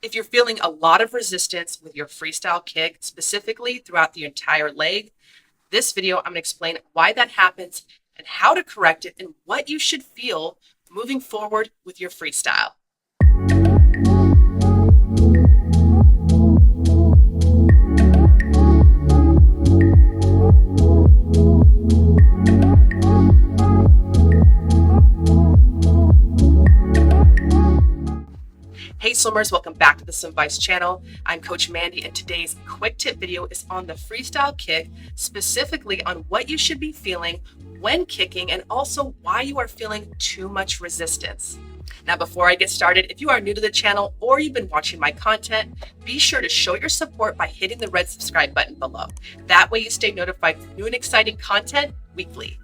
If you're feeling a lot of resistance with your freestyle kick, specifically throughout the entire leg, this video I'm going to explain why that happens and how to correct it and what you should feel moving forward with your freestyle. Hey swimmers, welcome back to the SwimVice channel. I'm Coach Mandy, and today's quick tip video is on the freestyle kick, specifically on what you should be feeling when kicking and also why you are feeling too much resistance. Now, before I get started, if you are new to the channel or you've been watching my content, be sure to show your support by hitting the red subscribe button below. That way you stay notified for new and exciting content weekly.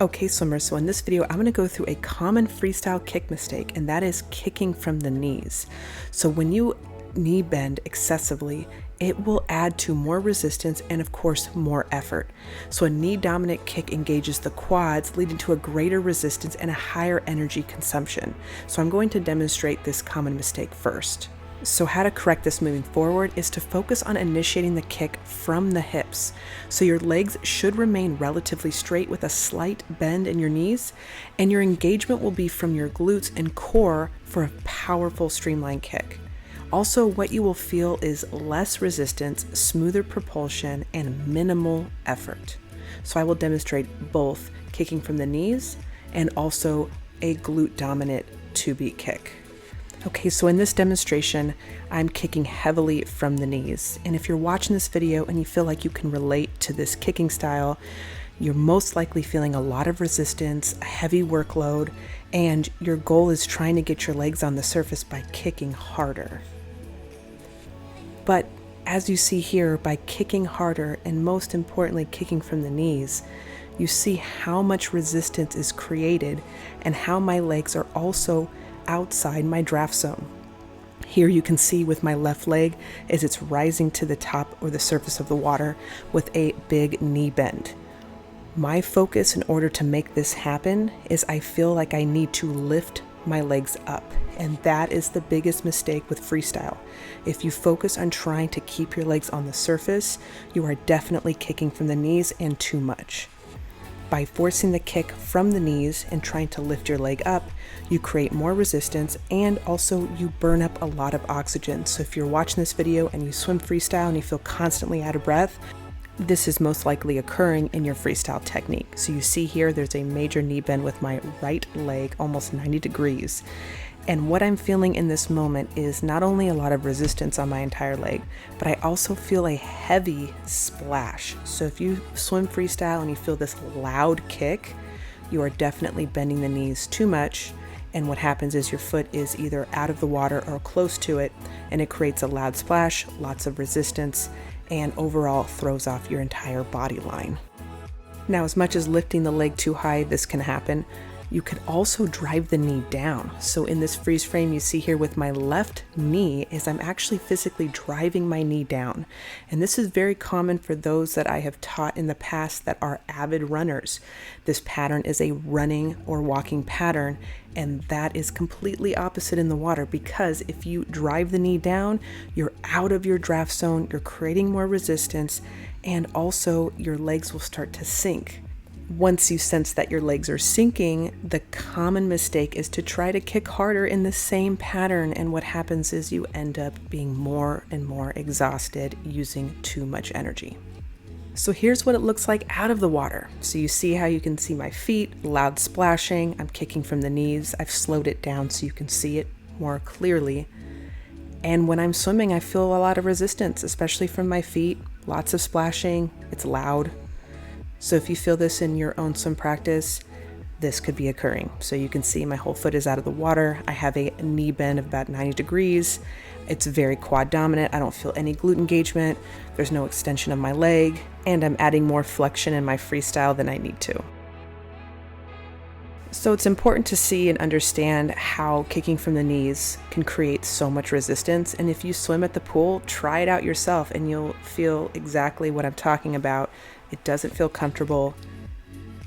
Okay, swimmers, so in this video, I'm going to go through a common freestyle kick mistake, and that is kicking from the knees. So when you knee bend excessively, it will add to more resistance and, of course, more effort. So a knee dominant kick engages the quads, leading to a greater resistance and a higher energy consumption. So I'm going to demonstrate this common mistake first. So how to correct this moving forward is to focus on initiating the kick from the hips. So your legs should remain relatively straight with a slight bend in your knees, and your engagement will be from your glutes and core for a powerful streamlined kick. Also, what you will feel is less resistance, smoother propulsion, and minimal effort. So I will demonstrate both kicking from the knees and also a glute dominant two-beat kick. Okay, so in this demonstration, I'm kicking heavily from the knees. And if you're watching this video and you feel like you can relate to this kicking style, you're most likely feeling a lot of resistance, a heavy workload, and your goal is trying to get your legs on the surface by kicking harder. But as you see here, by kicking harder and most importantly, kicking from the knees, you see how much resistance is created and how my legs are also outside my draft zone. Here you can see with my left leg as it's rising to the top or the surface of the water with a big knee bend. My focus in order to make this happen is I feel like I need to lift my legs up, and that is the biggest mistake with freestyle. If you focus on trying to keep your legs on the surface, you are definitely kicking from the knees and too much. By forcing the kick from the knees and trying to lift your leg up, you create more resistance and also you burn up a lot of oxygen. So if you're watching this video and you swim freestyle and you feel constantly out of breath, this is most likely occurring in your freestyle technique. So you see here, there's a major knee bend with my right leg, almost 90 degrees. And what I'm feeling in this moment is not only a lot of resistance on my entire leg, but I also feel a heavy splash. So if you swim freestyle and you feel this loud kick, you are definitely bending the knees too much. And what happens is your foot is either out of the water or close to it, and it creates a loud splash, lots of resistance, and overall throws off your entire body line. Now, as much as lifting the leg too high, this can happen, you could also drive the knee down. So in this freeze frame you see here with my left knee is I'm actually physically driving my knee down. And this is very common for those that I have taught in the past that are avid runners. This pattern is a running or walking pattern, and that is completely opposite in the water, because if you drive the knee down, you're out of your draft zone, you're creating more resistance, and also your legs will start to sink. Once you sense that your legs are sinking, the common mistake is to try to kick harder in the same pattern, and what happens is you end up being more and more exhausted, using too much energy. So here's what it looks like out of the water. So you see how you can see my feet, loud splashing, I'm kicking from the knees, I've slowed it down so you can see it more clearly. And when I'm swimming, I feel a lot of resistance, especially from my feet, lots of splashing, it's loud. So if you feel this in your own swim practice, this could be occurring. So you can see my whole foot is out of the water. I have a knee bend of about 90 degrees. It's very quad dominant. I don't feel any glute engagement. There's no extension of my leg, and I'm adding more flexion in my freestyle than I need to. So it's important to see and understand how kicking from the knees can create so much resistance. And if you swim at the pool, try it out yourself and you'll feel exactly what I'm talking about. It doesn't feel comfortable.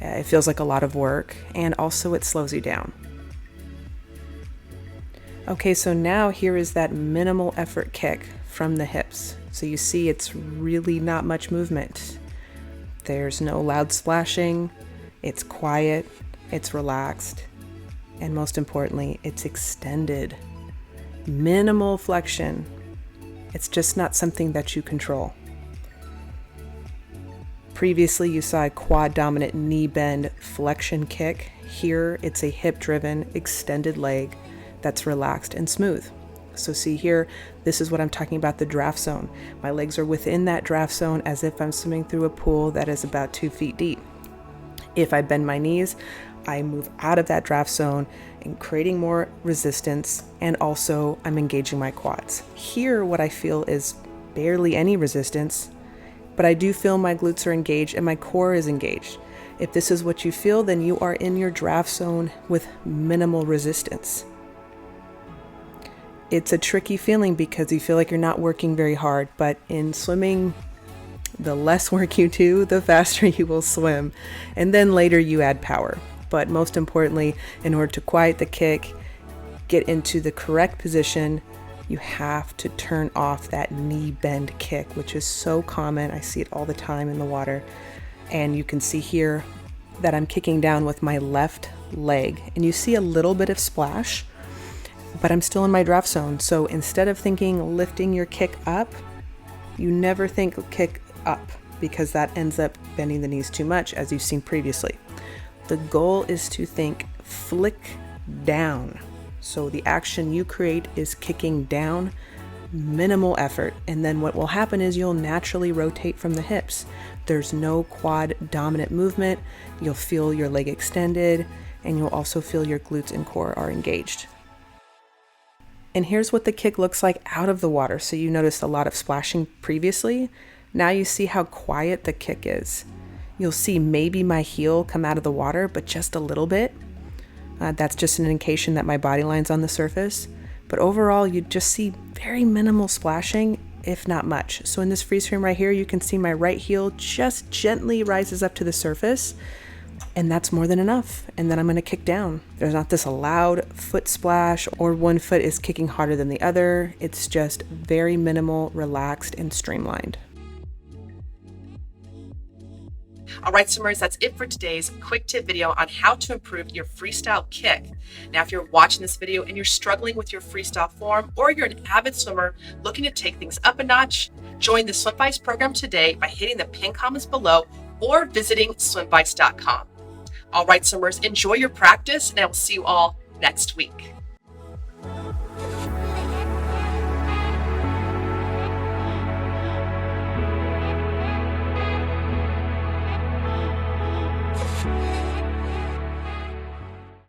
It feels like a lot of work, and also it slows you down. Okay, so now here is that minimal effort kick from the hips. So you see it's really not much movement. There's no loud splashing, it's quiet, it's relaxed, and most importantly, it's extended. Minimal flexion. It's just not something that you control. Previously, you saw a quad dominant knee bend flexion kick. Here, it's a hip driven extended leg that's relaxed and smooth. So see here, this is what I'm talking about, the draft zone. My legs are within that draft zone as if I'm swimming through a pool that is about 2 feet deep. If I bend my knees, I move out of that draft zone and creating more resistance, and also I'm engaging my quads. Here, what I feel is barely any resistance, but I do feel my glutes are engaged and my core is engaged. If this is what you feel, then you are in your draft zone with minimal resistance. It's a tricky feeling because you feel like you're not working very hard, but in swimming, the less work you do, the faster you will swim. And then later you add power. But most importantly, in order to quiet the kick, get into the correct position, you have to turn off that knee bend kick, which is so common. I see it all the time in the water. And you can see here that I'm kicking down with my left leg. And you see a little bit of splash, but I'm still in my draft zone. So instead of thinking lifting your kick up, you never think kick up because that ends up bending the knees too much, as you've seen previously. The goal is to think flick down. So the action you create is kicking down, minimal effort. And then what will happen is you'll naturally rotate from the hips. There's no quad dominant movement. You'll feel your leg extended, and you'll also feel your glutes and core are engaged. And here's what the kick looks like out of the water. So you noticed a lot of splashing previously. Now you see how quiet the kick is. You'll see maybe my heel come out of the water, but just a little bit. That's just an indication that my body line's on the surface. But overall, you just see very minimal splashing, if not much. So in this freeze frame right here, you can see my right heel just gently rises up to the surface, and that's more than enough. And then I'm gonna kick down. There's not this loud foot splash or one foot is kicking harder than the other. It's just very minimal, relaxed, and streamlined. All right, swimmers, that's it for today's quick tip video on how to improve your freestyle kick. Now, if you're watching this video and you're struggling with your freestyle form, or you're an avid swimmer looking to take things up a notch, join the SwimVice program today by hitting the pinned comments below or visiting swimvice.com. All right, swimmers, enjoy your practice, and I will see you all next week.